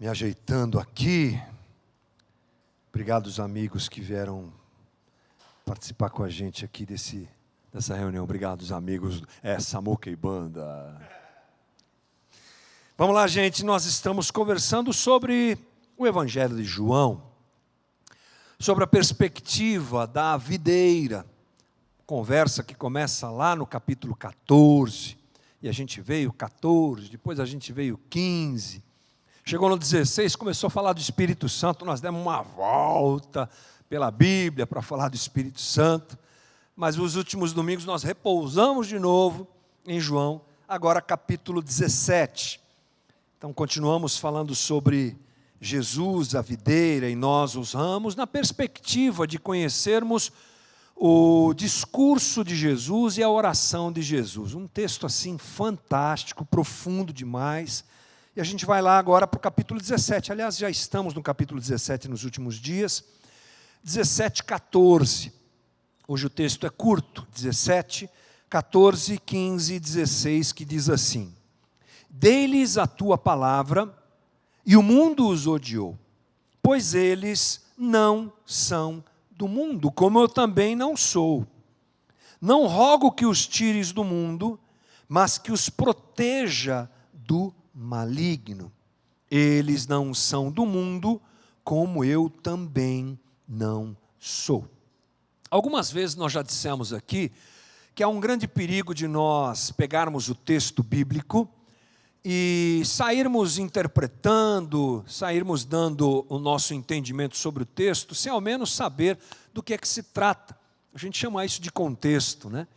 Me ajeitando aqui. Obrigado aos amigos que vieram participar com a gente aqui dessa reunião. Obrigado aos amigos, Samuca e Banda. Vamos lá, gente, nós estamos conversando sobre o Evangelho de João, sobre a perspectiva da videira. Conversa que começa lá no capítulo 14, e a gente veio 14, depois a gente veio 15, chegou no 16, começou a falar do Espírito Santo, nós demos uma volta pela Bíblia para falar do Espírito Santo, mas os últimos domingos nós repousamos de novo em João, agora capítulo 17, então continuamos falando sobre Jesus, a videira, e nós os ramos, na perspectiva de conhecermos o discurso de Jesus e a oração de Jesus. Um texto assim fantástico, profundo demais. E a gente vai lá agora para o capítulo 17. Aliás, já estamos no capítulo 17 nos últimos dias. 17, 14. Hoje o texto é curto. 17, 14, 15 e 16, que diz assim: Dei-lhes a tua palavra, e o mundo os odiou, pois eles não são do mundo, como eu também não sou. Não rogo que os tires do mundo, mas que os proteja do maligno. Eles não são do mundo, como eu também não sou. Algumas vezes nós já dissemos aqui que há um grande perigo de nós pegarmos o texto bíblico e sairmos interpretando, sairmos dando o nosso entendimento sobre o texto, sem ao menos saber do que é que se trata. A gente chama isso de contexto, né?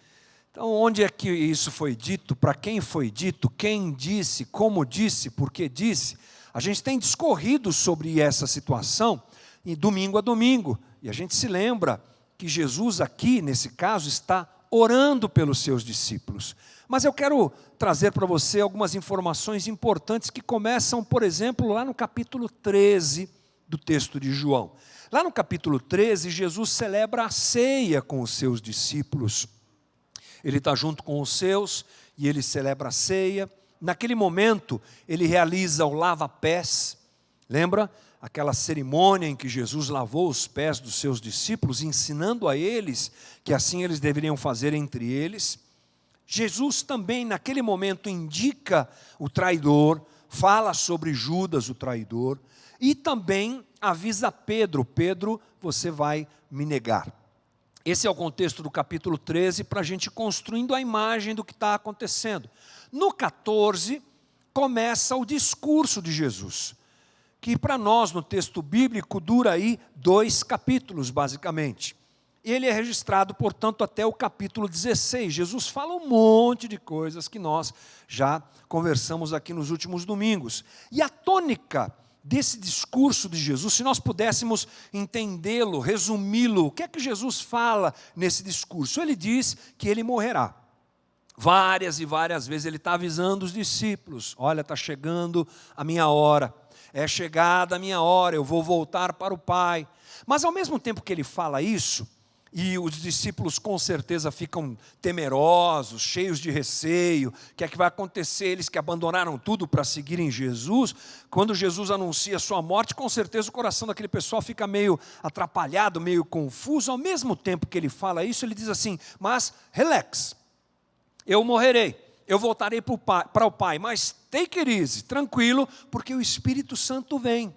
Então, onde é que isso foi dito, para quem foi dito, quem disse, como disse, por que disse? A gente tem discorrido sobre essa situação, e domingo a domingo, e a gente se lembra que Jesus aqui, nesse caso, está orando pelos seus discípulos. Mas eu quero trazer para você algumas informações importantes que começam, por exemplo, lá no capítulo 13 do texto de João. Lá no capítulo 13, Jesus celebra a ceia com os seus discípulos. Ele está junto com os seus e ele celebra a ceia. Naquele momento, ele realiza o lava-pés. Lembra? Aquela cerimônia em que Jesus lavou os pés dos seus discípulos, ensinando a eles que assim eles deveriam fazer entre eles. Jesus também, naquele momento, indica o traidor, fala sobre Judas, o traidor, e também avisa Pedro: Pedro, você vai me negar. Esse é o contexto do capítulo 13, para a gente ir construindo a imagem do que está acontecendo. No 14, começa o discurso de Jesus, que para nós, no texto bíblico, dura aí 2 capítulos, basicamente. Ele é registrado, portanto, até o capítulo 16. Jesus fala um monte de coisas que nós já conversamos aqui nos últimos domingos. E a tônica desse discurso de Jesus, se nós pudéssemos entendê-lo, resumi-lo, o que é que Jesus fala nesse discurso? Ele diz que ele morrerá. Várias e várias vezes ele está avisando os discípulos: olha, está chegando a minha hora, é chegada a minha hora, eu vou voltar para o Pai. Mas ao mesmo tempo que ele fala isso, e os discípulos com certeza ficam temerosos, cheios de receio, o que é que vai acontecer? Eles que abandonaram tudo para seguirem Jesus, quando Jesus anuncia a sua morte, com certeza o coração daquele pessoal fica meio atrapalhado, meio confuso. Ao mesmo tempo que ele fala isso, ele diz assim: mas relax, eu morrerei, eu voltarei para o Pai, mas take it easy, tranquilo, porque o Espírito Santo vem.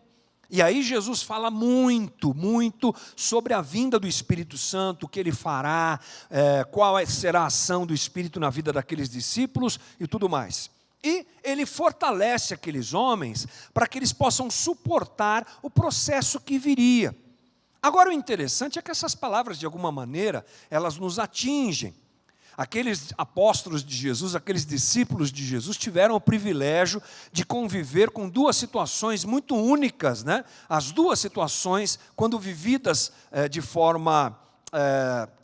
E aí Jesus fala muito, muito sobre a vinda do Espírito Santo, o que ele fará, qual será a ação do Espírito na vida daqueles discípulos e tudo mais. E ele fortalece aqueles homens para que eles possam suportar o processo que viria. Agora o interessante é que essas palavras, de alguma maneira, elas nos atingem. Aqueles apóstolos de Jesus, aqueles discípulos de Jesus tiveram o privilégio de conviver com duas situações muito únicas, né? As duas situações, quando vividas de forma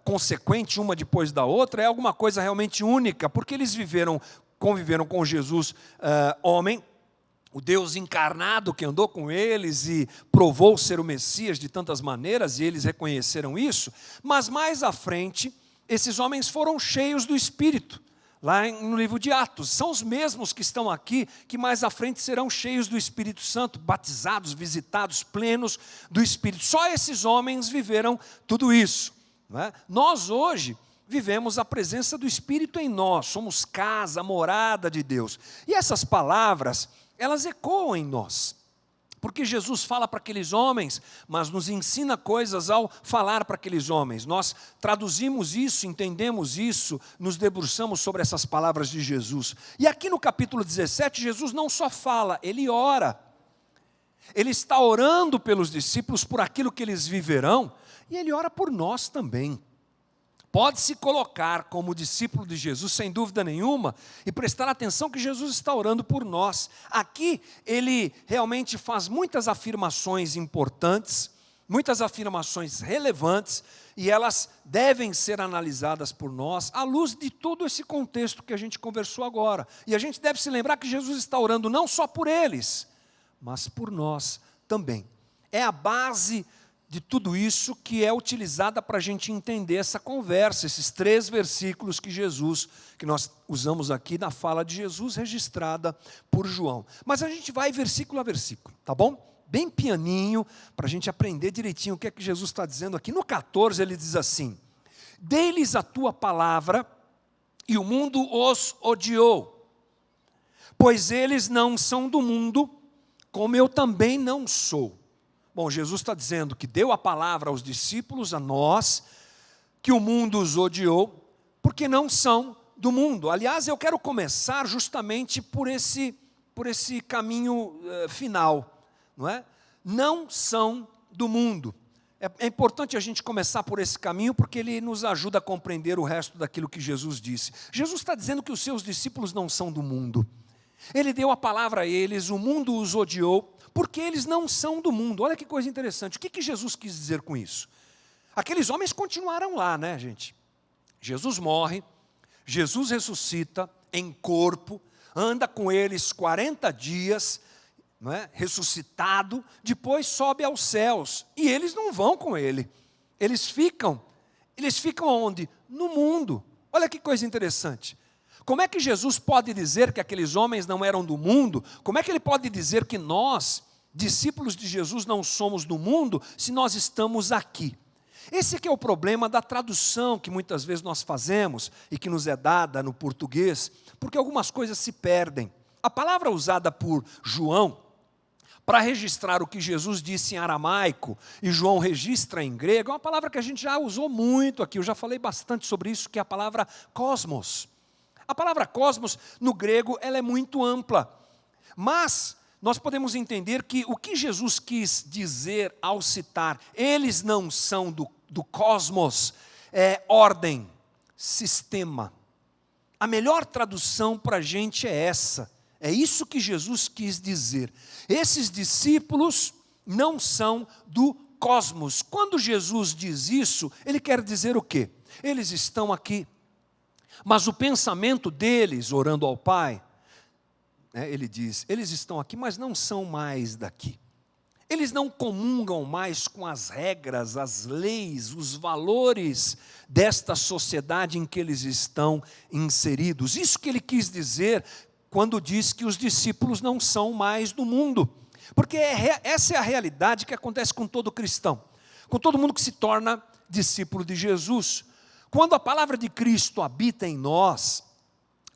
consequente, uma depois da outra, é alguma coisa realmente única, porque eles conviveram com Jesus, homem, o Deus encarnado que andou com eles e provou ser o Messias de tantas maneiras, e eles reconheceram isso, mas mais à frente, esses homens foram cheios do Espírito. lá no livro de Atos. São os mesmos que estão aqui, que mais à frente serão cheios do Espírito Santo, batizados, visitados, plenos do Espírito. Só esses homens viveram tudo isso. Não é? Nós hoje vivemos a presença do Espírito em nós, somos casa, morada de Deus. E essas palavras, elas ecoam em nós. Porque Jesus fala para aqueles homens, mas nos ensina coisas ao falar para aqueles homens. Nós traduzimos isso, entendemos isso, nos debruçamos sobre essas palavras de Jesus. E aqui no capítulo 17, Jesus não só fala, ele ora. Ele está orando pelos discípulos, por aquilo que eles viverão, e ele ora por nós também. Pode se colocar como discípulo de Jesus, sem dúvida nenhuma, e prestar atenção que Jesus está orando por nós. Aqui, ele realmente faz muitas afirmações importantes, muitas afirmações relevantes, e elas devem ser analisadas por nós, à luz de todo esse contexto que a gente conversou agora. E a gente deve se lembrar que Jesus está orando não só por eles, mas por nós também. É a base de tudo isso que é utilizada para a gente entender essa conversa, esses 3 versículos que nós usamos aqui na fala de Jesus, registrada por João. Mas a gente vai versículo a versículo, tá bom? Bem pianinho, para a gente aprender direitinho o que é que Jesus está dizendo aqui. No 14 ele diz assim: dei-lhes a tua palavra e o mundo os odiou, pois eles não são do mundo, como eu também não sou. Bom, Jesus está dizendo que deu a palavra aos discípulos, a nós, que o mundo os odiou, porque não são do mundo. Aliás, eu quero começar justamente por esse caminho final, não é? Não são do mundo. É importante a gente começar por esse caminho, porque ele nos ajuda a compreender o resto daquilo que Jesus disse. Jesus está dizendo que os seus discípulos não são do mundo. Ele deu a palavra a eles, o mundo os odiou, porque eles não são do mundo. Olha que coisa interessante. O que Jesus quis dizer com isso? Aqueles homens continuaram lá, né, gente? Jesus morre, Jesus ressuscita em corpo, anda com eles 40 dias, não é? Ressuscitado, depois sobe aos céus. E eles não vão com ele. Eles ficam onde? No mundo. Olha que coisa interessante. Como é que Jesus pode dizer que aqueles homens não eram do mundo? Como é que ele pode dizer que nós, discípulos de Jesus, não somos do mundo, se nós estamos aqui? Esse que é o problema da tradução que muitas vezes nós fazemos e que nos é dada no português, porque algumas coisas se perdem. A palavra usada por João para registrar o que Jesus disse em aramaico e João registra em grego, é uma palavra que a gente já usou muito aqui, eu já falei bastante sobre isso, que é a palavra cosmos. A palavra cosmos, no grego, ela é muito ampla, mas nós podemos entender que o que Jesus quis dizer ao citar, eles não são do cosmos, é ordem, sistema. A melhor tradução para a gente é essa, é isso que Jesus quis dizer. Esses discípulos não são do cosmos. Quando Jesus diz isso, ele quer dizer o quê? Eles estão aqui. Mas o pensamento deles, orando ao Pai, ele diz, eles estão aqui, mas não são mais daqui. Eles não comungam mais com as regras, as leis, os valores desta sociedade em que eles estão inseridos. Isso que ele quis dizer quando diz que os discípulos não são mais do mundo. Porque essa é a realidade que acontece com todo cristão, com todo mundo que se torna discípulo de Jesus. Quando a palavra de Cristo habita em nós,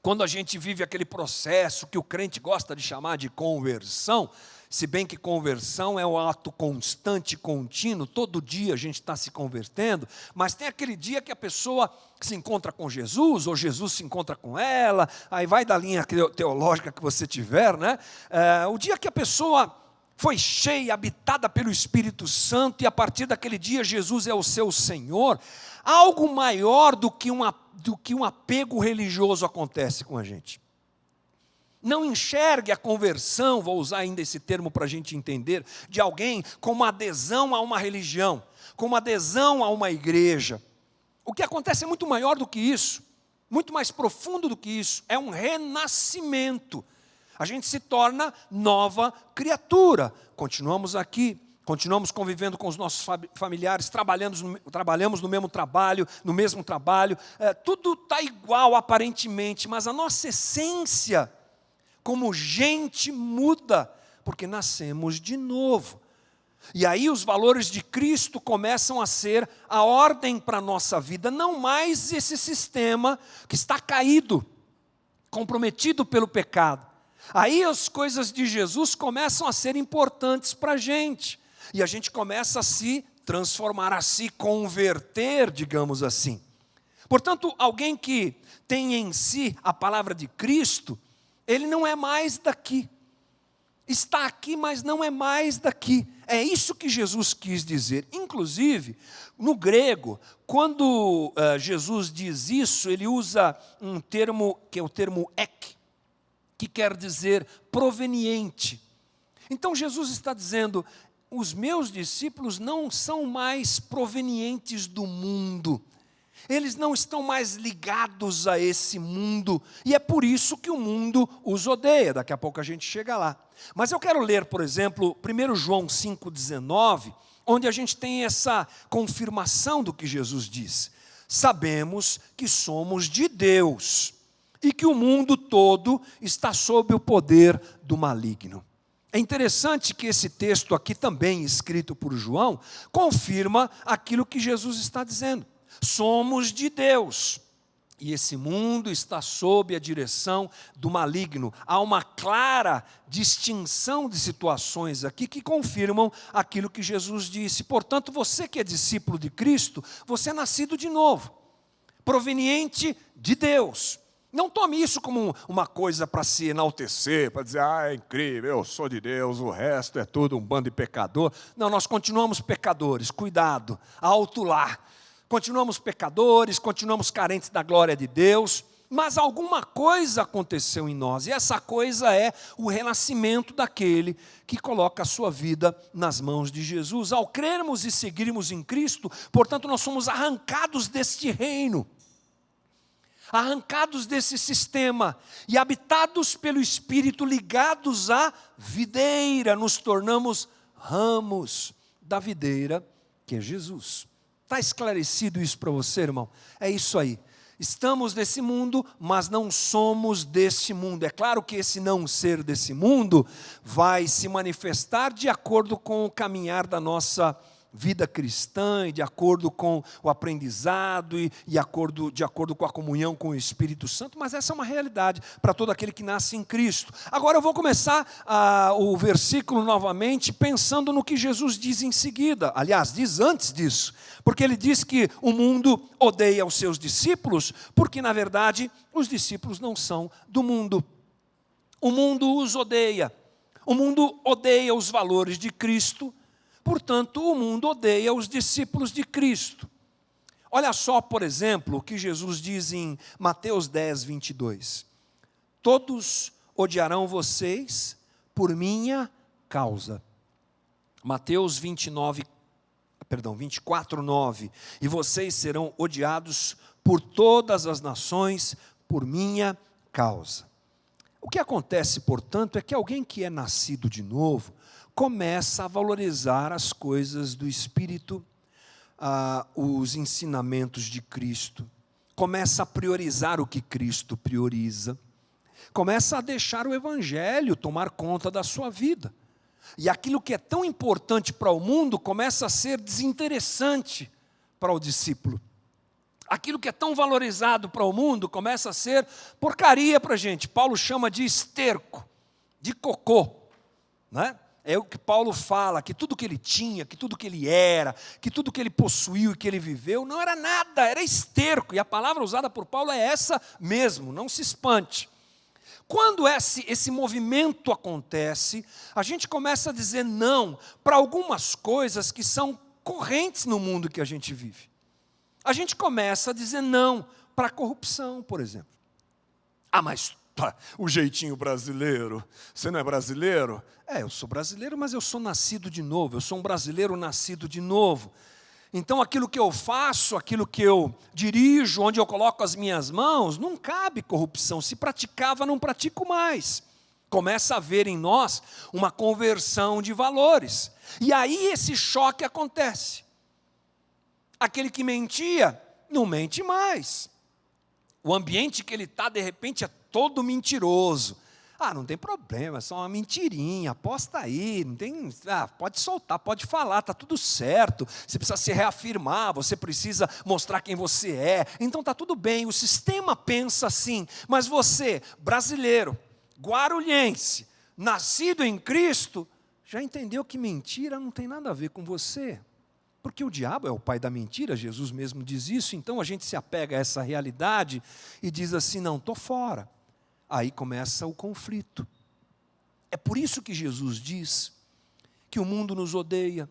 quando a gente vive aquele processo que o crente gosta de chamar de conversão, se bem que conversão é um ato constante, contínuo, todo dia a gente está se convertendo, mas tem aquele dia que a pessoa se encontra com Jesus, ou Jesus se encontra com ela, aí vai da linha teológica que você tiver, né? O dia que a pessoa foi cheia, habitada pelo Espírito Santo, e a partir daquele dia Jesus é o seu Senhor, algo maior do que um apego religioso acontece com a gente. Não enxergue a conversão, vou usar ainda esse termo para a gente entender, de alguém como adesão a uma religião, como adesão a uma igreja. O que acontece é muito maior do que isso, muito mais profundo do que isso, é um renascimento. A gente se torna nova criatura. Continuamos aqui continuamos convivendo com os nossos familiares, trabalhamos no mesmo trabalho, tudo está igual aparentemente, mas a nossa essência como gente muda, porque nascemos de novo. E aí os valores de Cristo começam a ser a ordem para a nossa vida, não mais esse sistema que está caído, comprometido pelo pecado. Aí as coisas de Jesus começam a ser importantes para a gente. E a gente começa a se transformar, a se converter, digamos assim. Portanto, alguém que tem em si a palavra de Cristo, ele não é mais daqui. Está aqui, mas não é mais daqui. É isso que Jesus quis dizer. Inclusive, no grego, quando Jesus diz isso, ele usa um termo que é o termo ek, que quer dizer proveniente. Então Jesus está dizendo: os meus discípulos não são mais provenientes do mundo, eles não estão mais ligados a esse mundo, e é por isso que o mundo os odeia. Daqui a pouco a gente chega lá. Mas eu quero ler, por exemplo, 1 João 5,19, onde a gente tem essa confirmação do que Jesus diz. Sabemos que somos de Deus, e que o mundo todo está sob o poder do maligno. É interessante que esse texto aqui também, escrito por João, confirma aquilo que Jesus está dizendo. Somos de Deus, e esse mundo está sob a direção do maligno. Há uma clara distinção de situações aqui que confirmam aquilo que Jesus disse. Portanto, você que é discípulo de Cristo, você é nascido de novo, proveniente de Deus. Não tome isso como uma coisa para se enaltecer, para dizer: é incrível, eu sou de Deus, o resto é tudo um bando de pecador. Não, nós continuamos pecadores, cuidado, alto lá. Continuamos pecadores, continuamos carentes da glória de Deus, mas alguma coisa aconteceu em nós, e essa coisa é o renascimento daquele que coloca a sua vida nas mãos de Jesus. Ao crermos e seguirmos em Cristo, portanto, nós somos arrancados deste reino, arrancados desse sistema e habitados pelo Espírito, ligados à videira, nos tornamos ramos da videira que é Jesus. Está esclarecido isso para você, irmão? É isso aí. Estamos nesse mundo, mas não somos deste mundo. É claro que esse não ser desse mundo vai se manifestar de acordo com o caminhar da nossa vida cristã, e de acordo com o aprendizado, e de acordo com a comunhão com o Espírito Santo, mas essa é uma realidade para todo aquele que nasce em Cristo. Agora eu vou começar o versículo novamente, pensando no que Jesus diz em seguida. Aliás, diz antes disso, porque ele diz que o mundo odeia os seus discípulos, porque na verdade os discípulos não são do mundo. O mundo os odeia, o mundo odeia os valores de Cristo. Portanto, o mundo odeia os discípulos de Cristo. Olha só, por exemplo, o que Jesus diz em Mateus 10, 22. Todos odiarão vocês por minha causa. Mateus 24, 9. E vocês serão odiados por todas as nações por minha causa. O que acontece, portanto, é que alguém que é nascido de novo começa a valorizar as coisas do Espírito, os ensinamentos de Cristo, começa a priorizar o que Cristo prioriza, começa a deixar o Evangelho tomar conta da sua vida. E aquilo que é tão importante para o mundo começa a ser desinteressante para o discípulo. Aquilo que é tão valorizado para o mundo começa a ser porcaria para a gente. Paulo chama de esterco, de cocô, né? É o que Paulo fala, que tudo que ele tinha, que tudo que ele era, que tudo que ele possuiu e que ele viveu, não era nada, era esterco. E a palavra usada por Paulo é essa mesmo, não se espante. Quando esse movimento acontece, a gente começa a dizer não para algumas coisas que são correntes no mundo que a gente vive. A gente começa a dizer não para a corrupção, por exemplo. Mas o jeitinho brasileiro, você não é brasileiro? Eu sou brasileiro, mas eu sou nascido de novo, eu sou um brasileiro nascido de novo. Então aquilo que eu faço, aquilo que eu dirijo, onde eu coloco as minhas mãos, não cabe corrupção. Se praticava, não pratico mais. Começa a haver em nós uma conversão de valores. E aí esse choque acontece. Aquele que mentia, não mente mais. O ambiente que ele está, de repente, é todo mentiroso. Não tem problema, é só uma mentirinha, aposta aí, não tem, pode soltar, pode falar, está tudo certo. Você precisa se reafirmar, você precisa mostrar quem você é. Então está tudo bem, o sistema pensa assim. Mas você, brasileiro, guarulhense, nascido em Cristo, já entendeu que mentira não tem nada a ver com você. Porque o diabo é o pai da mentira, Jesus mesmo diz isso. Então a gente se apega a essa realidade e diz assim, não, estou fora. Aí começa o conflito. É por isso que Jesus diz que o mundo nos odeia,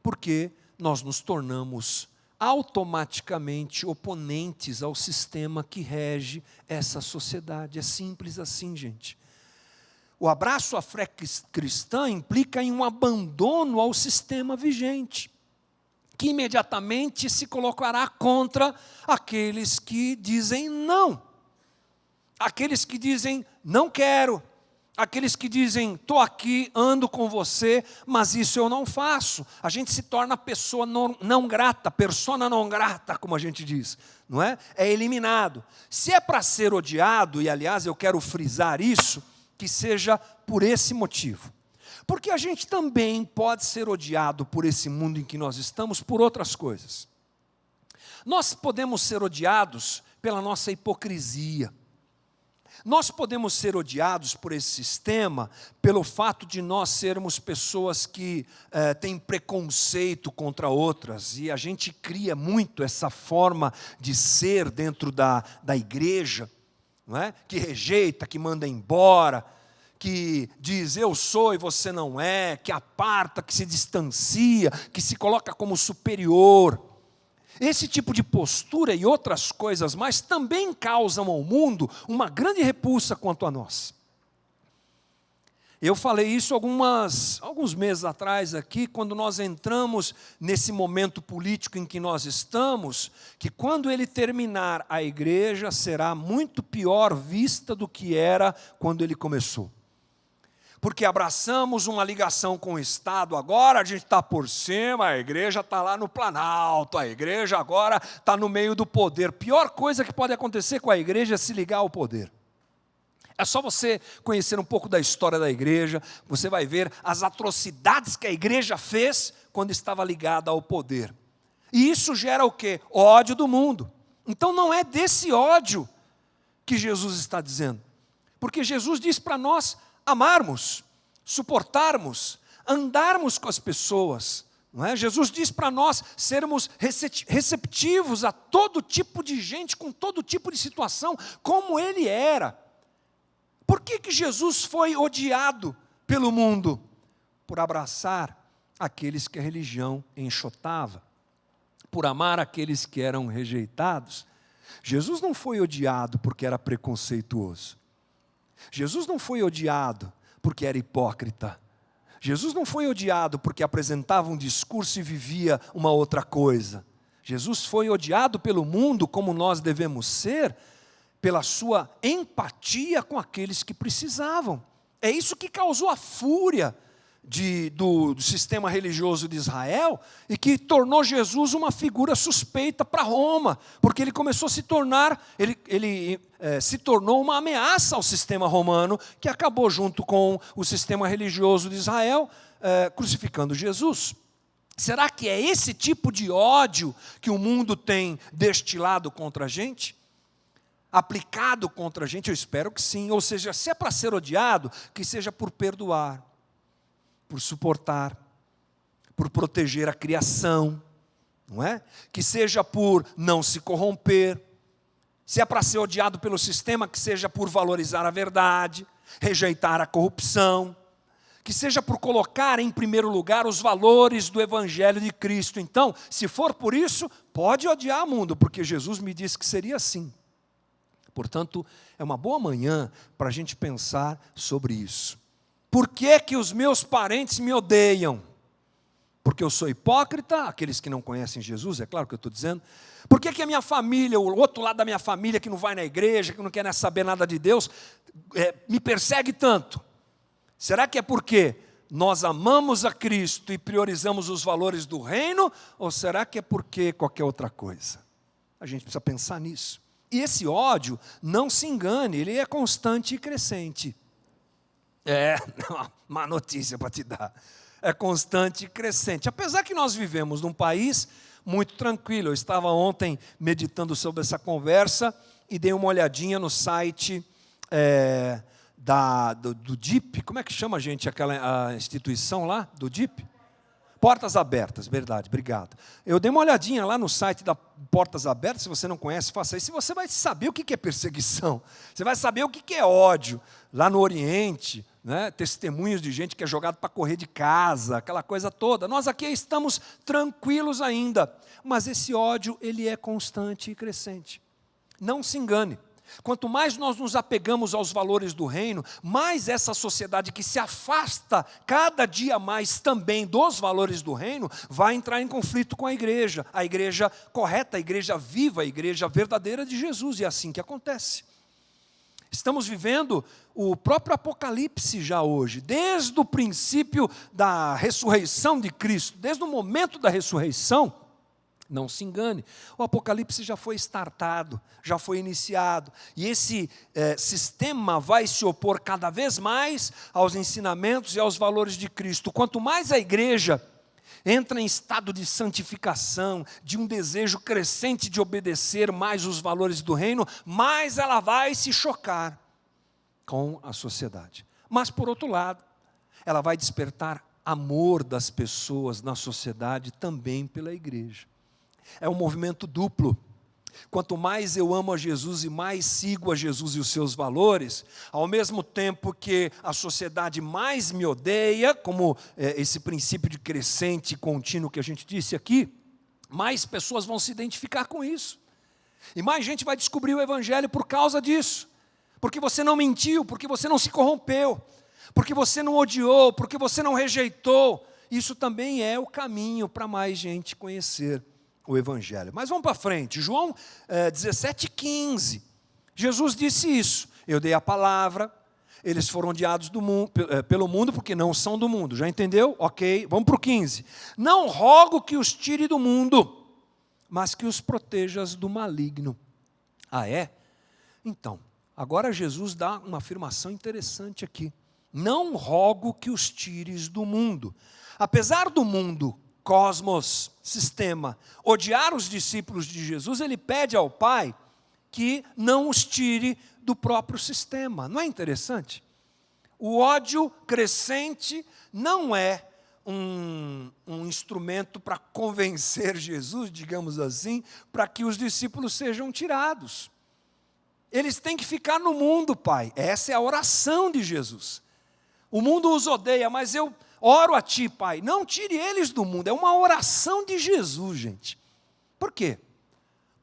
porque nós nos tornamos automaticamente oponentes ao sistema que rege essa sociedade. É simples assim, gente. O abraço à fé cristã implica em um abandono ao sistema vigente, que imediatamente se colocará contra aqueles que dizem não. Aqueles que dizem, não quero. Aqueles que dizem, estou aqui, ando com você, mas isso eu não faço. A gente se torna pessoa não grata, persona não grata, como a gente diz, não é? É eliminado. Se é para ser odiado, e aliás eu quero frisar isso, que seja por esse motivo. Porque a gente também pode ser odiado por esse mundo em que nós estamos, por outras coisas. Nós podemos ser odiados pela nossa hipocrisia. Nós podemos ser odiados por esse sistema pelo fato de nós sermos pessoas que têm preconceito contra outras, e a gente cria muito essa forma de ser dentro da igreja, não é? Que rejeita, que manda embora, que diz eu sou e você não é, que aparta, que se distancia, que se coloca como superior. Esse tipo de postura e outras coisas mais também causam ao mundo uma grande repulsa quanto a nós. Eu falei isso alguns meses atrás aqui, quando nós entramos nesse momento político em que nós estamos, que quando ele terminar, a igreja será muito pior vista do que era quando ele começou. Porque abraçamos uma ligação com o Estado, agora a gente está por cima, a igreja está lá no Planalto, a igreja agora está no meio do poder. Pior coisa que pode acontecer com a igreja é se ligar ao poder. É só você conhecer um pouco da história da igreja, você vai ver as atrocidades que a igreja fez quando estava ligada ao poder. E isso gera o quê? Ódio do mundo. Então não é desse ódio que Jesus está dizendo. Porque Jesus diz para nós amarmos, suportarmos, andarmos com as pessoas, não é? Jesus diz para nós sermos receptivos a todo tipo de gente, com todo tipo de situação, como ele era. Por que Jesus foi odiado pelo mundo? Por abraçar aqueles que a religião enxotava, por amar aqueles que eram rejeitados. Jesus não foi odiado porque era preconceituoso. Jesus não foi odiado porque era hipócrita. Jesus não foi odiado porque apresentava um discurso e vivia uma outra coisa. Jesus foi odiado pelo mundo, como nós devemos ser, pela sua empatia com aqueles que precisavam. É isso que causou a fúria do sistema religioso de Israel e que tornou Jesus uma figura suspeita para Roma, porque ele começou a se tornar, se tornou uma ameaça ao sistema romano, que acabou junto com o sistema religioso de Israel, crucificando Jesus. Será que é esse tipo de ódio que o mundo tem destilado contra a gente? Aplicado contra a gente? Eu espero que sim. Ou seja, se é para ser odiado, que seja por perdoar, por suportar, por proteger a criação, não é? Que seja por não se corromper. Se é para ser odiado pelo sistema, que seja por valorizar a verdade, rejeitar a corrupção, que seja por colocar em primeiro lugar os valores do Evangelho de Cristo. Então, se for por isso, pode odiar o mundo, porque Jesus me disse que seria assim. Portanto, é uma boa manhã para a gente pensar sobre isso. Por que que os meus parentes me odeiam? Porque eu sou hipócrita, aqueles que não conhecem Jesus, é claro que eu estou dizendo. Por que a minha família, o outro lado da minha família que não vai na igreja, que não quer saber nada de Deus, me persegue tanto? Será que é porque nós amamos a Cristo e priorizamos os valores do reino? Ou será que é porque qualquer outra coisa? A gente precisa pensar nisso. E esse ódio, não se engane, ele é constante e crescente. Má notícia para te dar. É constante e crescente. Apesar que nós vivemos num país muito tranquilo. Eu estava ontem meditando sobre essa conversa e dei uma olhadinha no site do DIP. Como é que chama, gente, aquela instituição lá do DIP? Portas Abertas, verdade, obrigado. Eu dei uma olhadinha lá no site da Portas Abertas, se você não conhece, faça isso. Você vai saber o que é perseguição, você vai saber o que é ódio. Lá no Oriente, né, testemunhos de gente que é jogado para correr de casa, aquela coisa toda. Nós aqui estamos tranquilos ainda, mas esse ódio, ele é constante e crescente. Não se engane. Quanto mais nós nos apegamos aos valores do reino, mais essa sociedade que se afasta cada dia mais também dos valores do reino, vai entrar em conflito com a igreja correta, a igreja viva, a igreja verdadeira de Jesus, e é assim que acontece. Estamos vivendo o próprio Apocalipse já hoje, desde o princípio da ressurreição de Cristo, desde o momento da ressurreição. Não se engane, o Apocalipse já foi startado, já foi iniciado, e esse sistema vai se opor cada vez mais aos ensinamentos e aos valores de Cristo. Quanto mais a igreja entra em estado de santificação, de um desejo crescente de obedecer mais os valores do reino, mais ela vai se chocar com a sociedade. Mas, por outro lado, ela vai despertar amor das pessoas na sociedade também pela igreja. É um movimento duplo. Quanto mais eu amo a Jesus e mais sigo a Jesus e os seus valores, ao mesmo tempo que a sociedade mais me odeia, como esse princípio de crescente e contínuo que a gente disse aqui, mais pessoas vão se identificar com isso. E mais gente vai descobrir o Evangelho por causa disso. Porque você não mentiu, porque você não se corrompeu, porque você não odiou, porque você não rejeitou. Isso também é o caminho para mais gente conhecer o Evangelho. Mas vamos para frente, João 17,15, Jesus disse isso: eu dei a palavra, eles foram odiados pelo mundo porque não são do mundo. Já entendeu? Ok, vamos para o 15. Não rogo que os tire do mundo, mas que os protejas do maligno. Ah, é? Então, agora Jesus dá uma afirmação interessante aqui. Não rogo que os tires do mundo. Apesar do mundo, cosmos, sistema, odiar os discípulos de Jesus, ele pede ao Pai que não os tire do próprio sistema. Não é interessante? O ódio crescente não é um instrumento para convencer Jesus, digamos assim, para que os discípulos sejam tirados. Eles têm que ficar no mundo, Pai. Essa é a oração de Jesus. O mundo os odeia, mas eu oro a Ti, Pai, não tire eles do mundo. É uma oração de Jesus, gente. Por quê?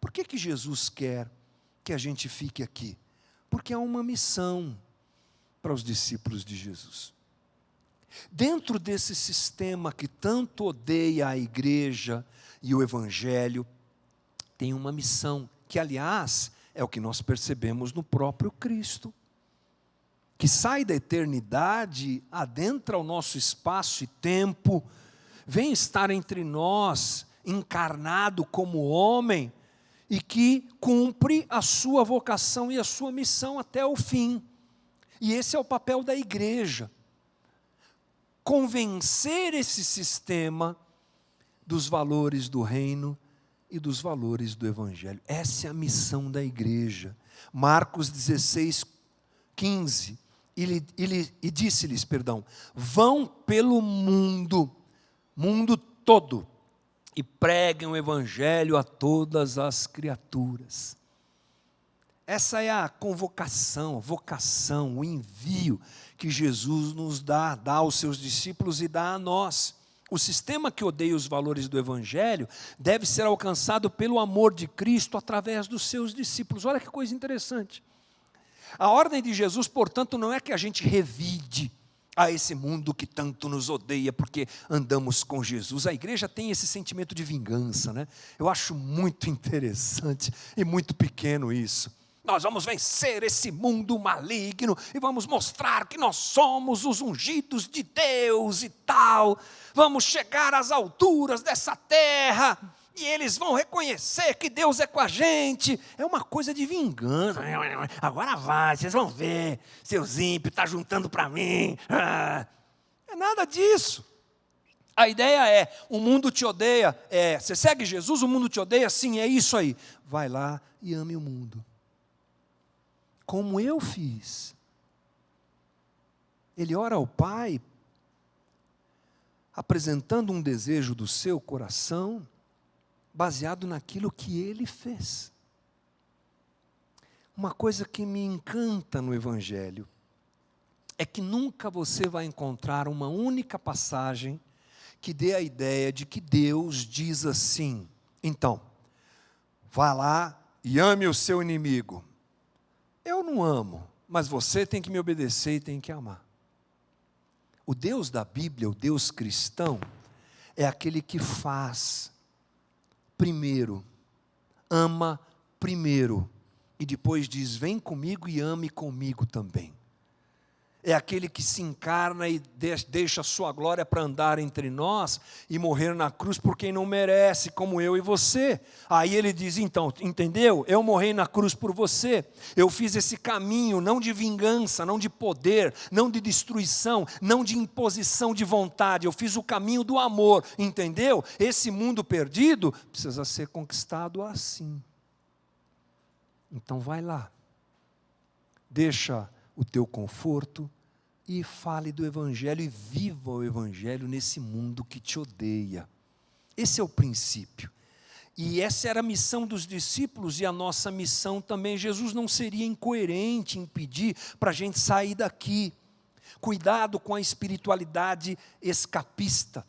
Por que Jesus quer que a gente fique aqui? Porque é uma missão para os discípulos de Jesus. Dentro desse sistema que tanto odeia a igreja e o Evangelho, tem uma missão, que aliás é o que nós percebemos no próprio Cristo, que sai da eternidade, adentra o nosso espaço e tempo, vem estar entre nós, encarnado como homem, e que cumpre a sua vocação e a sua missão até o fim. E esse é o papel da igreja. Convencer esse sistema dos valores do reino e dos valores do Evangelho. Essa é a missão da igreja. Marcos 16:15. E disse-lhes, vão pelo mundo todo, e preguem o Evangelho a todas as criaturas. Essa é a convocação, a vocação, o envio que Jesus nos dá aos seus discípulos e dá a nós. O sistema que odeia os valores do Evangelho deve ser alcançado pelo amor de Cristo através dos seus discípulos. Olha que coisa interessante. A ordem de Jesus, portanto, não é que a gente revide a esse mundo que tanto nos odeia porque andamos com Jesus. A igreja tem esse sentimento de vingança, né? Eu acho muito interessante e muito pequeno isso. Nós vamos vencer esse mundo maligno e vamos mostrar que nós somos os ungidos de Deus e tal. Vamos chegar às alturas dessa terra e eles vão reconhecer que Deus é com a gente. É uma coisa de vingança. Agora vai, vocês vão ver. Seus ímpios estão juntando para mim. É nada disso. A ideia é, o mundo te odeia. Você segue Jesus, o mundo te odeia? Sim, é isso aí. Vai lá e ame o mundo. Como eu fiz. Ele ora ao Pai, apresentando um desejo do seu coração, baseado naquilo que ele fez. Uma coisa que me encanta no Evangelho é que nunca você vai encontrar uma única passagem que dê a ideia de que Deus diz assim: então, vá lá e ame o seu inimigo. Eu não amo, mas você tem que me obedecer e tem que amar. O Deus da Bíblia, o Deus cristão, é aquele que faz primeiro, ama primeiro, e depois diz: vem comigo e ame comigo também. É aquele que se encarna e deixa a sua glória para andar entre nós e morrer na cruz por quem não merece, como eu e você. Aí ele diz: então, entendeu? Eu morri na cruz por você. Eu fiz esse caminho não de vingança, não de poder, não de destruição, não de imposição de vontade. Eu fiz o caminho do amor, entendeu? Esse mundo perdido precisa ser conquistado assim. Então vai lá. Deixa o teu conforto e fale do Evangelho e viva o Evangelho nesse mundo que te odeia. Esse é o princípio. E essa era a missão dos discípulos e a nossa missão também. Jesus não seria incoerente em pedir para a gente sair daqui. Cuidado com a espiritualidade escapista.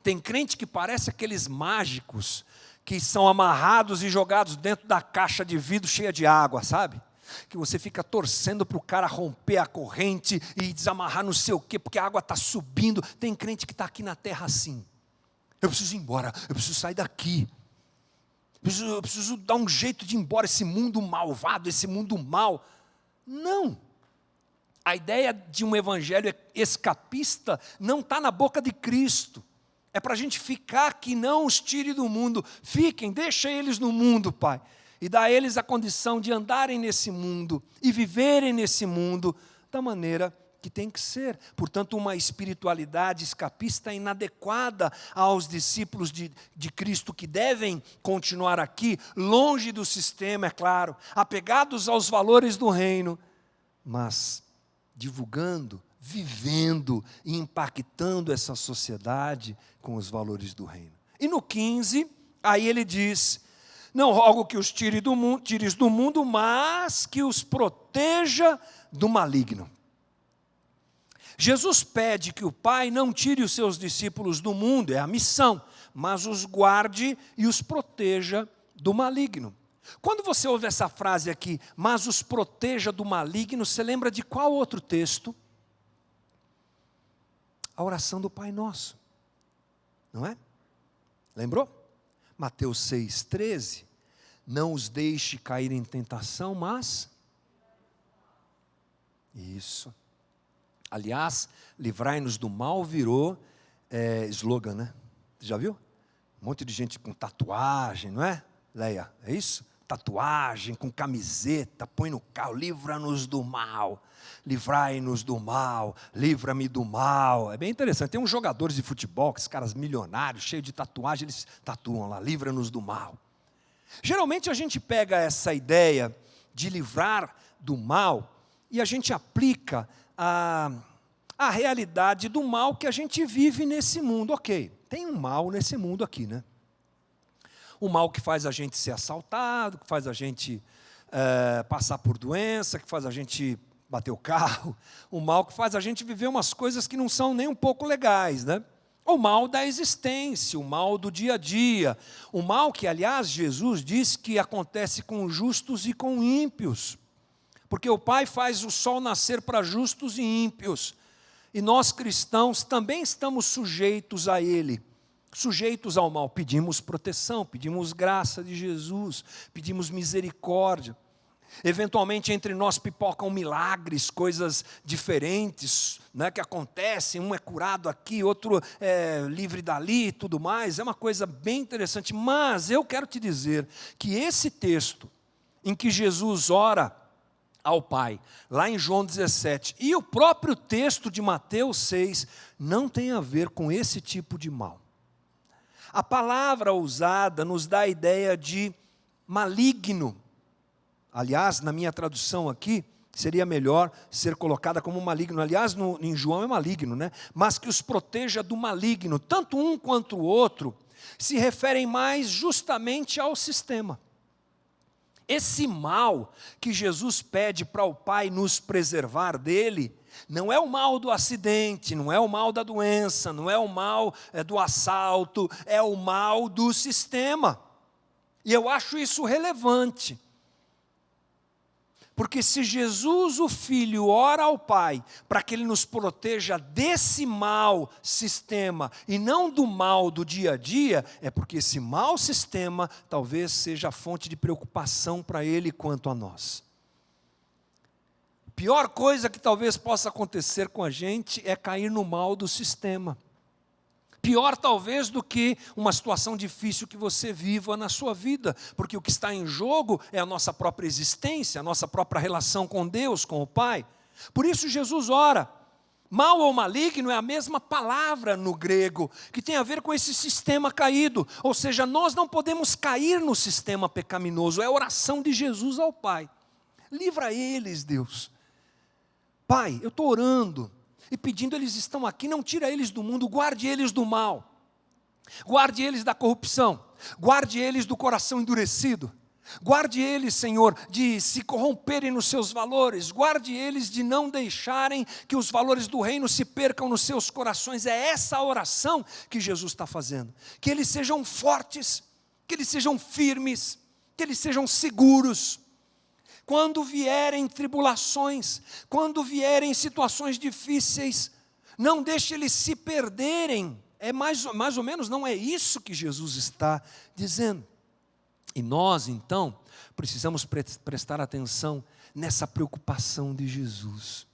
Tem crente que parece aqueles mágicos que são amarrados e jogados dentro da caixa de vidro cheia de água, sabe? Que você fica torcendo para o cara romper a corrente e desamarrar não sei o quê, porque a água está subindo. Tem crente que está aqui na terra assim: eu preciso ir embora, eu preciso sair daqui, eu preciso dar um jeito de ir embora, esse mundo malvado, esse mundo mau. Não, a ideia de um evangelho escapista não está na boca de Cristo. É para a gente ficar que não os tire do mundo. Fiquem, deixa eles no mundo, Pai, e dá a eles a condição de andarem nesse mundo e viverem nesse mundo da maneira que tem que ser. Portanto, uma espiritualidade escapista é inadequada aos discípulos de Cristo, que devem continuar aqui, longe do sistema, é claro, apegados aos valores do reino, mas divulgando, vivendo e impactando essa sociedade com os valores do reino. E no 15, aí ele diz: não rogo que os tires do mundo, mas que os proteja do maligno. Jesus pede que o Pai não tire os seus discípulos do mundo, é a missão, mas os guarde e os proteja do maligno. Quando você ouve essa frase aqui, mas os proteja do maligno, você lembra de qual outro texto? A oração do Pai Nosso, não é? Lembrou? Mateus 6,13, não os deixe cair em tentação, mas... Isso. Aliás, livrai-nos do mal virou slogan, né? Você já viu? Um monte de gente com tatuagem, não é, Leia? É isso? Tatuagem, com camiseta, põe no carro: livra-nos do mal, livrai-nos do mal, livra-me do mal. É bem interessante. Tem uns jogadores de futebol, esses caras milionários, cheios de tatuagem, eles tatuam lá: livra-nos do mal. Geralmente a gente pega essa ideia de livrar do mal e a gente aplica a realidade do mal que a gente vive nesse mundo. Ok, tem um mal nesse mundo aqui, né? O mal que faz a gente ser assaltado, que faz a gente passar por doença, que faz a gente bater o carro, o mal que faz a gente viver umas coisas que não são nem um pouco legais, né? O mal da existência, o mal do dia a dia, o mal que, aliás, Jesus diz que acontece com justos e com ímpios, porque o Pai faz o sol nascer para justos e ímpios. E nós cristãos também estamos sujeitos a ele, sujeitos ao mal. Pedimos proteção, pedimos graça de Jesus, pedimos misericórdia. Eventualmente entre nós pipocam milagres, coisas diferentes, né, que acontecem, um é curado aqui, outro é livre dali e tudo mais, é uma coisa bem interessante. Mas eu quero te dizer que esse texto em que Jesus ora ao Pai, lá em João 17, e o próprio texto de Mateus 6, não tem a ver com esse tipo de mal. A palavra usada nos dá a ideia de maligno. Aliás, na minha tradução aqui, seria melhor ser colocada como maligno. Aliás, em João é maligno, né? Mas que os proteja do maligno. Tanto um quanto o outro se referem mais justamente ao sistema. Esse mal que Jesus pede para o Pai nos preservar dele, não é o mal do acidente, não é o mal da doença, não é o mal do assalto, é o mal do sistema. E eu acho isso relevante. Porque se Jesus, o Filho, ora ao Pai para que Ele nos proteja desse mau sistema e não do mal do dia a dia, é porque esse mau sistema talvez seja a fonte de preocupação para Ele quanto a nós. A pior coisa que talvez possa acontecer com a gente é cair no mal do sistema. Pior talvez do que uma situação difícil que você viva na sua vida, porque o que está em jogo é a nossa própria existência, a nossa própria relação com Deus, com o Pai. Por isso Jesus ora. Mal ou maligno é a mesma palavra no grego, que tem a ver com esse sistema caído. Ou seja, nós não podemos cair no sistema pecaminoso, é a oração de Jesus ao Pai. Livra eles, Deus. Pai, eu estou orando e pedindo, eles estão aqui, não tira eles do mundo, guarde eles do mal, guarde eles da corrupção, guarde eles do coração endurecido, guarde eles, Senhor, de se corromperem nos seus valores, guarde eles de não deixarem que os valores do reino se percam nos seus corações. É essa a oração que Jesus está fazendo, que eles sejam fortes, que eles sejam firmes, que eles sejam seguros. Quando vierem tribulações, quando vierem situações difíceis, não deixe eles se perderem. É mais ou menos, não é isso que Jesus está dizendo. E nós, então, precisamos prestar atenção nessa preocupação de Jesus,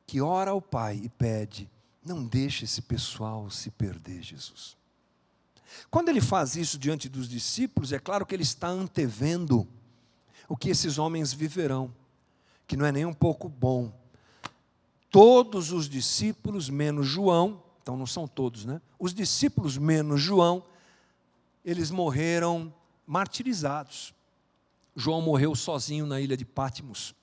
que ora ao Pai e pede, não deixe esse pessoal se perder, Jesus. Quando ele faz isso diante dos discípulos, é claro que ele está antevendo o que esses homens viverão, que não é nem um pouco bom. Todos os discípulos, menos João, então não são todos, né? Os discípulos, menos João, eles morreram martirizados. João morreu sozinho na ilha de Patmos.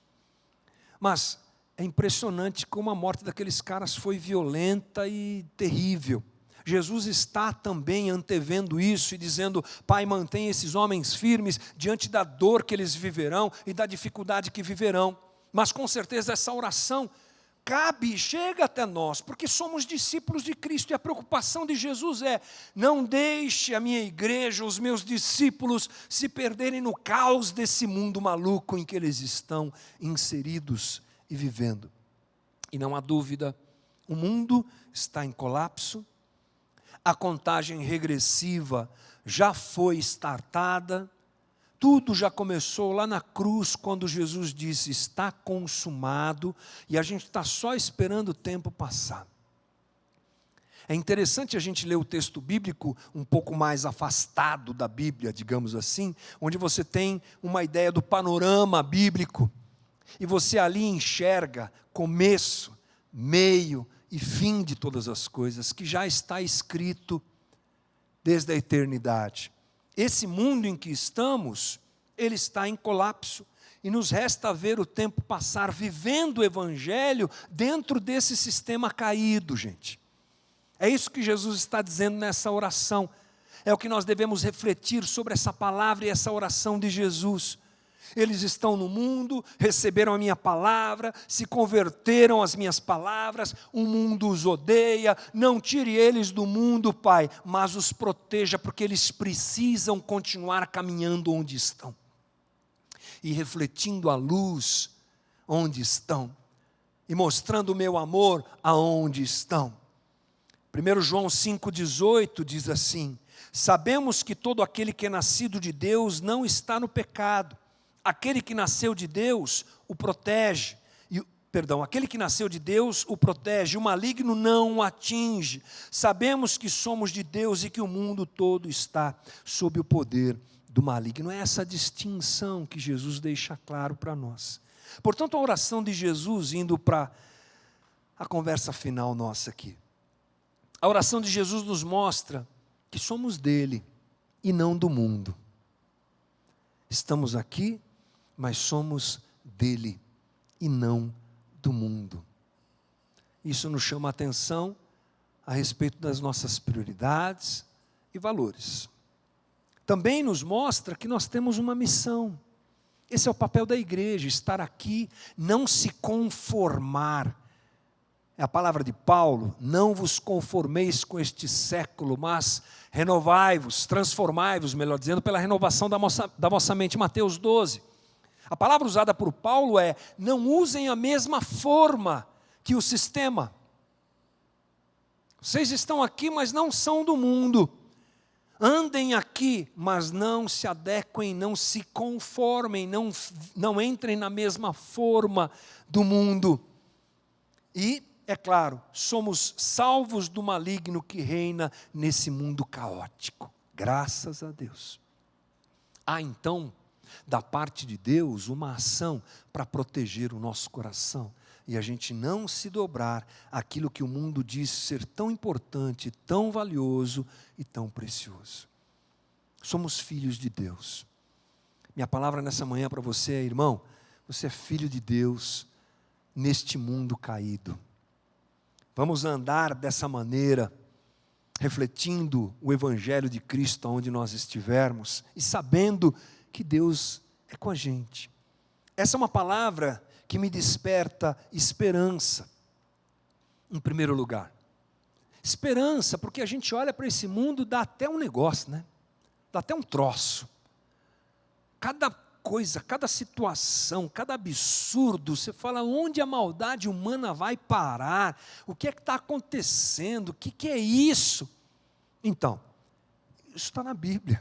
Mas é impressionante como a morte daqueles caras foi violenta e terrível. Jesus está também antevendo isso e dizendo, Pai, mantém esses homens firmes diante da dor que eles viverão e da dificuldade que viverão. Mas com certeza essa oração cabe, chega até nós, porque somos discípulos de Cristo e a preocupação de Jesus é, não deixe a minha igreja, os meus discípulos se perderem no caos desse mundo maluco em que eles estão inseridos e vivendo. E não há dúvida, o mundo está em colapso, a contagem regressiva já foi startada, tudo já começou lá na cruz, quando Jesus disse, está consumado, e a gente está só esperando o tempo passar. É interessante a gente ler o texto bíblico um pouco mais afastado da Bíblia, digamos assim, onde você tem uma ideia do panorama bíblico, e você ali enxerga começo, meio e fim de todas as coisas, que já está escrito desde a eternidade. Esse mundo em que estamos, ele está em colapso, e nos resta ver o tempo passar, vivendo o Evangelho dentro desse sistema caído, gente. É isso que Jesus está dizendo nessa oração, é o que nós devemos refletir sobre essa palavra e essa oração de Jesus. Eles estão no mundo, receberam a minha palavra, se converteram às minhas palavras, o mundo os odeia, não tire eles do mundo, Pai, mas os proteja, porque eles precisam continuar caminhando onde estão, e refletindo a luz onde estão. e mostrando o meu amor aonde estão. 1 João 5,18 diz assim: sabemos que todo aquele que é nascido de Deus não está no pecado. Aquele que nasceu de Deus o protege. Aquele que nasceu de Deus o protege, o maligno não o atinge. Sabemos que somos de Deus e que o mundo todo está sob o poder do maligno. É essa distinção que Jesus deixa claro para nós. Portanto, a oração de Jesus, indo para a conversa final nossa aqui. A oração de Jesus nos mostra que somos dele e não do mundo. Estamos aqui, mas somos dele e não do mundo. Isso nos chama a atenção a respeito das nossas prioridades e valores. Também nos mostra que nós temos uma missão. Esse é o papel da igreja, estar aqui, não se conformar. É a palavra de Paulo: não vos conformeis com este século, mas renovai-vos, transformai-vos, melhor dizendo, pela renovação da vossa mente. Mateus 12. A palavra usada por Paulo é: não usem a mesma forma que o sistema. Vocês estão aqui, mas não são do mundo. Andem aqui, mas não se adequem, não se conformem, não entrem na mesma forma do mundo. E, é claro, somos salvos do maligno que reina nesse mundo caótico. Graças a Deus. Há então, da parte de Deus, uma ação para proteger o nosso coração. E a gente não se dobrar àquilo que o mundo diz ser tão importante, tão valioso e tão precioso. Somos filhos de Deus. Minha palavra nessa manhã para você é: irmão, você é filho de Deus neste mundo caído. Vamos andar dessa maneira, refletindo o Evangelho de Cristo onde nós estivermos e sabendo que Deus é com a gente. Essa é uma palavra que me desperta esperança, em primeiro lugar. Esperança, porque a gente olha para esse mundo, dá até um negócio, né? Dá até um troço. Cada coisa, cada situação, cada absurdo, você fala: onde a maldade humana vai parar? O que é que está acontecendo? O que é isso? Então, isso está na Bíblia.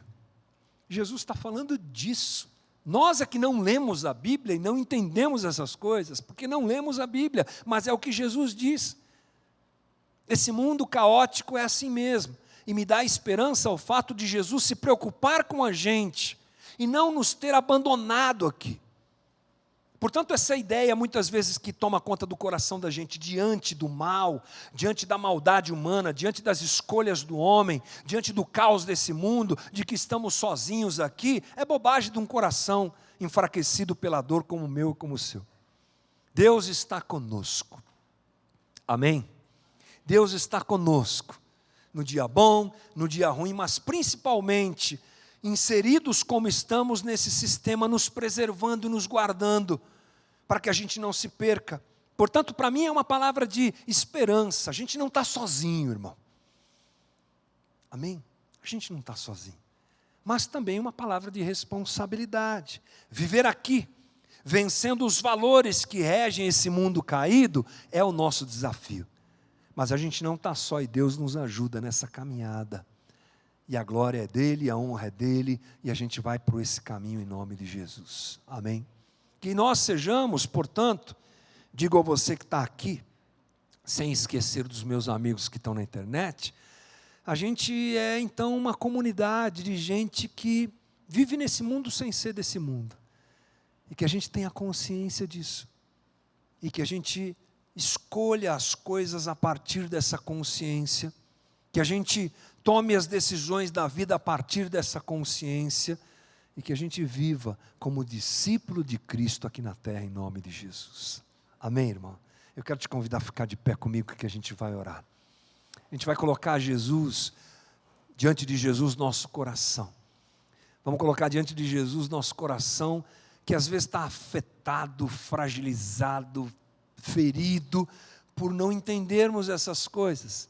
Jesus está falando disso. Nós é que não lemos a Bíblia e não entendemos essas coisas, porque não lemos a Bíblia, mas é o que Jesus diz. Esse mundo caótico é assim mesmo, e me dá esperança o fato de Jesus se preocupar com a gente, e não nos ter abandonado aqui. Portanto, essa ideia muitas vezes que toma conta do coração da gente diante do mal, diante da maldade humana, diante das escolhas do homem, diante do caos desse mundo, de que estamos sozinhos aqui, é bobagem de um coração enfraquecido pela dor como o meu e como o seu. Deus está conosco. Amém? Deus está conosco no dia bom, no dia ruim, mas principalmente inseridos como estamos nesse sistema, nos preservando, nos guardando, para que a gente não se perca. Portanto, para mim é uma palavra de esperança. A gente não está sozinho, irmão. Amém? A gente não está sozinho. Mas também uma palavra de responsabilidade. Viver aqui, vencendo os valores que regem esse mundo caído, é o nosso desafio. Mas a gente não está só, e Deus nos ajuda nessa caminhada. E a glória é dele, a honra é dele, e a gente vai por esse caminho em nome de Jesus. Amém? Que nós sejamos, portanto, digo a você que está aqui, sem esquecer dos meus amigos que estão na internet, a gente é então uma comunidade de gente que vive nesse mundo sem ser desse mundo. E que a gente tenha consciência disso. E que a gente escolha as coisas a partir dessa consciência. Que a gente tome as decisões da vida a partir dessa consciência e que a gente viva como discípulo de Cristo aqui na terra em nome de Jesus. Amém, irmão? Eu quero te convidar a ficar de pé comigo que a gente vai orar. A gente vai colocar diante de Jesus nosso coração. Vamos colocar diante de Jesus nosso coração que às vezes está afetado, fragilizado, ferido por não entendermos essas coisas.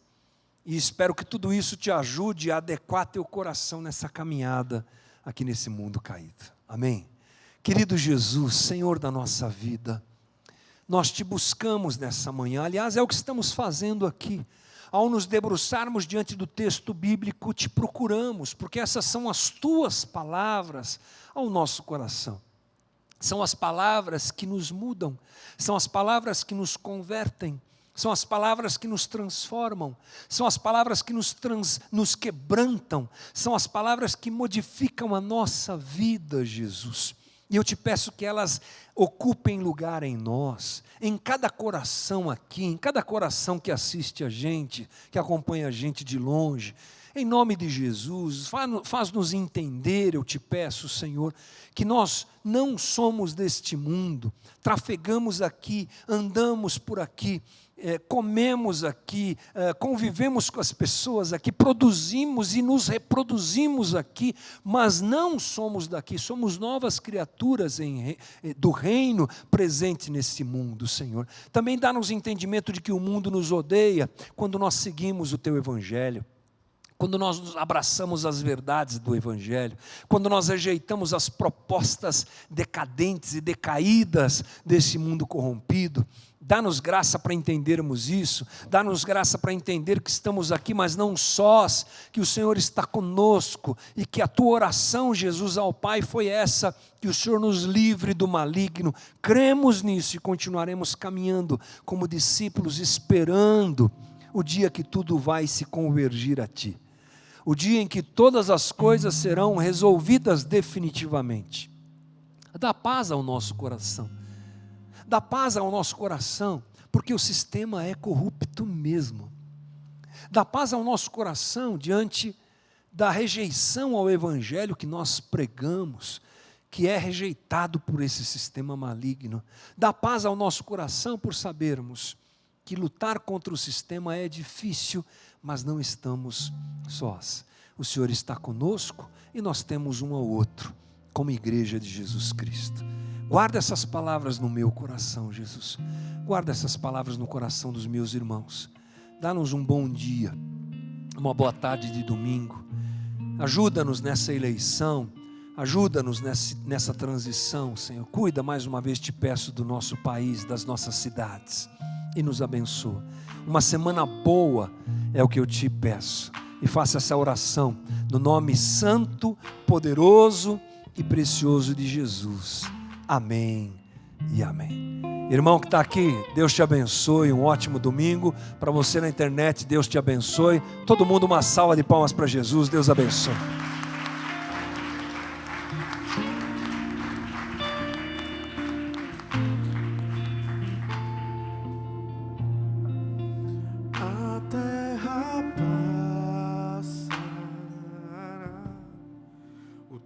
E espero que tudo isso te ajude a adequar teu coração nessa caminhada aqui nesse mundo caído. Amém? Querido Jesus, Senhor da nossa vida, nós te buscamos nessa manhã. Aliás, é o que estamos fazendo aqui. Ao nos debruçarmos diante do texto bíblico, te procuramos, porque essas são as tuas palavras ao nosso coração. São as palavras que nos mudam, são as palavras que nos convertem, são as palavras que nos transformam, são as palavras que nos quebrantam, são as palavras que modificam a nossa vida, Jesus. E eu te peço que elas ocupem lugar em nós, em cada coração aqui, em cada coração que assiste a gente, que acompanha a gente de longe. Em nome de Jesus, faz-nos entender, eu te peço, Senhor, que nós não somos deste mundo, trafegamos aqui, andamos por aqui, comemos aqui, convivemos com as pessoas aqui, produzimos e nos reproduzimos aqui, mas não somos daqui, somos novas criaturas do reino presente nesse mundo, Senhor. Também dá-nos entendimento de que o mundo nos odeia quando nós seguimos o Teu Evangelho. Quando nós nos abraçamos às verdades do Evangelho, quando nós rejeitamos as propostas decadentes e decaídas desse mundo corrompido, dá-nos graça para entendermos isso, dá-nos graça para entender que estamos aqui, mas não sós, que o Senhor está conosco, e que a Tua oração, Jesus, ao Pai foi essa, que o Senhor nos livre do maligno. Cremos nisso e continuaremos caminhando como discípulos, esperando o dia que tudo vai se convergir a Ti. O dia em que todas as coisas serão resolvidas definitivamente. Dá paz ao nosso coração. Dá paz ao nosso coração, porque o sistema é corrupto mesmo. Dá paz ao nosso coração diante da rejeição ao Evangelho que nós pregamos, que é rejeitado por esse sistema maligno. Dá paz ao nosso coração por sabermos que lutar contra o sistema é difícil, mas não estamos sós. O Senhor está conosco e nós temos um ao outro, como igreja de Jesus Cristo. Guarda essas palavras no meu coração, Jesus. Guarda essas palavras no coração dos meus irmãos. Dá-nos um bom dia, uma boa tarde de domingo. Ajuda-nos nessa eleição, ajuda-nos nessa transição, Senhor. Cuida, mais uma vez te peço, do nosso país, das nossas cidades. E nos abençoa. Uma semana boa é o que eu te peço. E faça essa oração no nome santo, poderoso e precioso de Jesus. Amém e amém. Irmão que está aqui, Deus te abençoe. Um ótimo domingo. Para você na internet, Deus te abençoe. Todo mundo, uma salva de palmas para Jesus. Deus abençoe.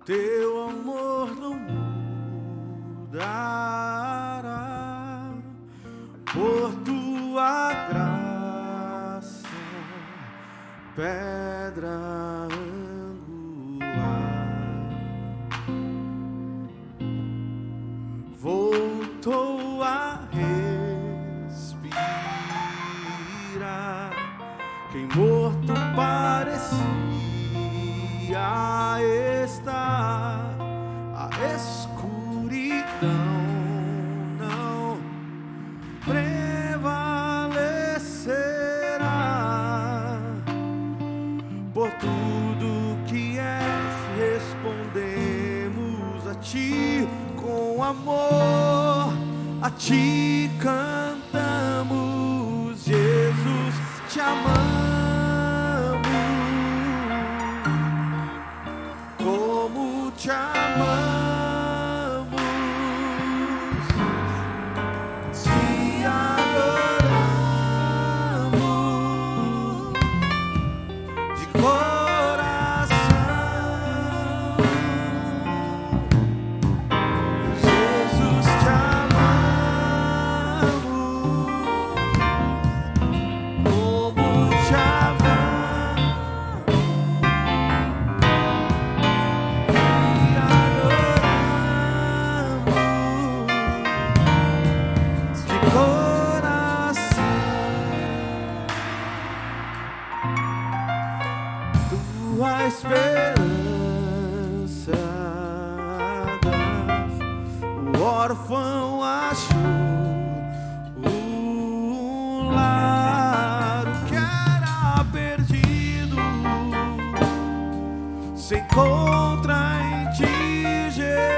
Teu amor não mudará, por tua graça, pedra angular, voltou a respirar. Quem morto parecia estar, a escuridão não prevalecerá. Por tudo que és, respondemos a Ti com amor, a Ti cantamos, Jesus, te amamos. Te amamos, te adoramos de coração. Jesus, te amamos, como te amamos. Tua esperança das, o órfão achou se encontra em ti, Jesus.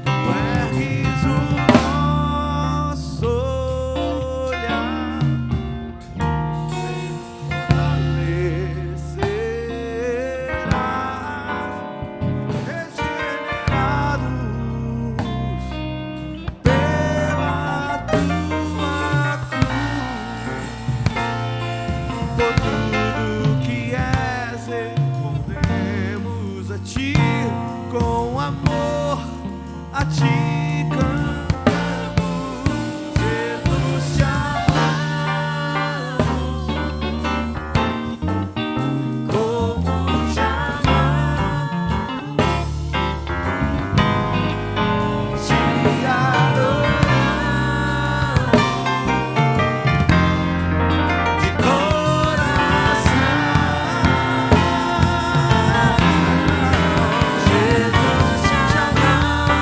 Tu ergues o nosso olhar, fortalecerás, regenerados pela tua cruz. Por tudo que és, respondemos a ti com amor, a ti cantamos. Jesus, te amamos, como te amamos, te adoramos de coração. Jesus, te amamos,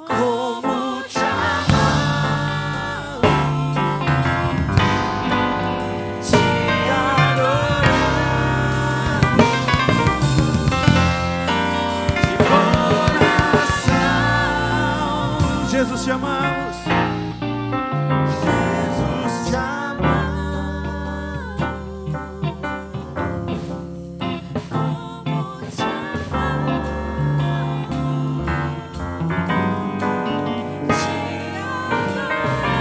como te amamos, te adoramos de coração. Jesus, te amamos. Jesus, te amamos, como te amamos, te adoramos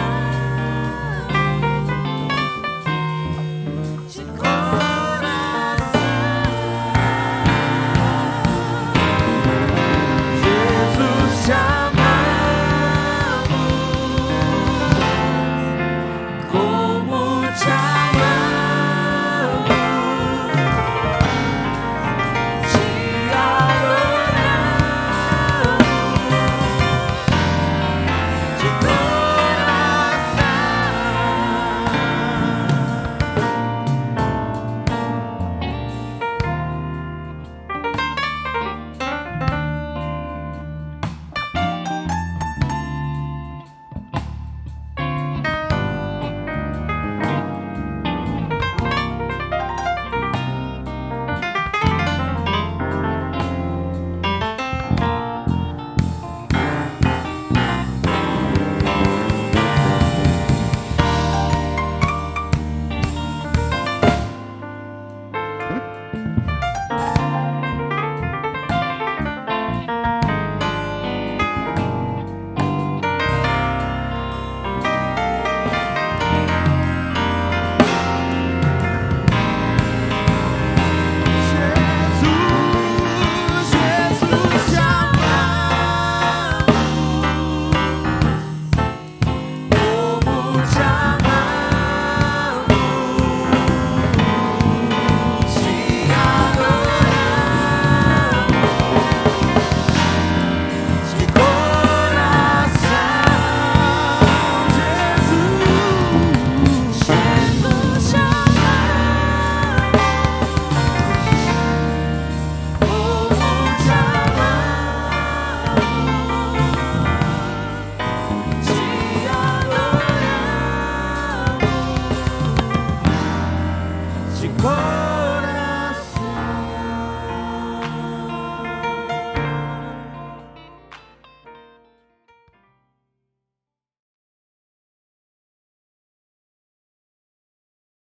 de coração. Jesus, te amamos, como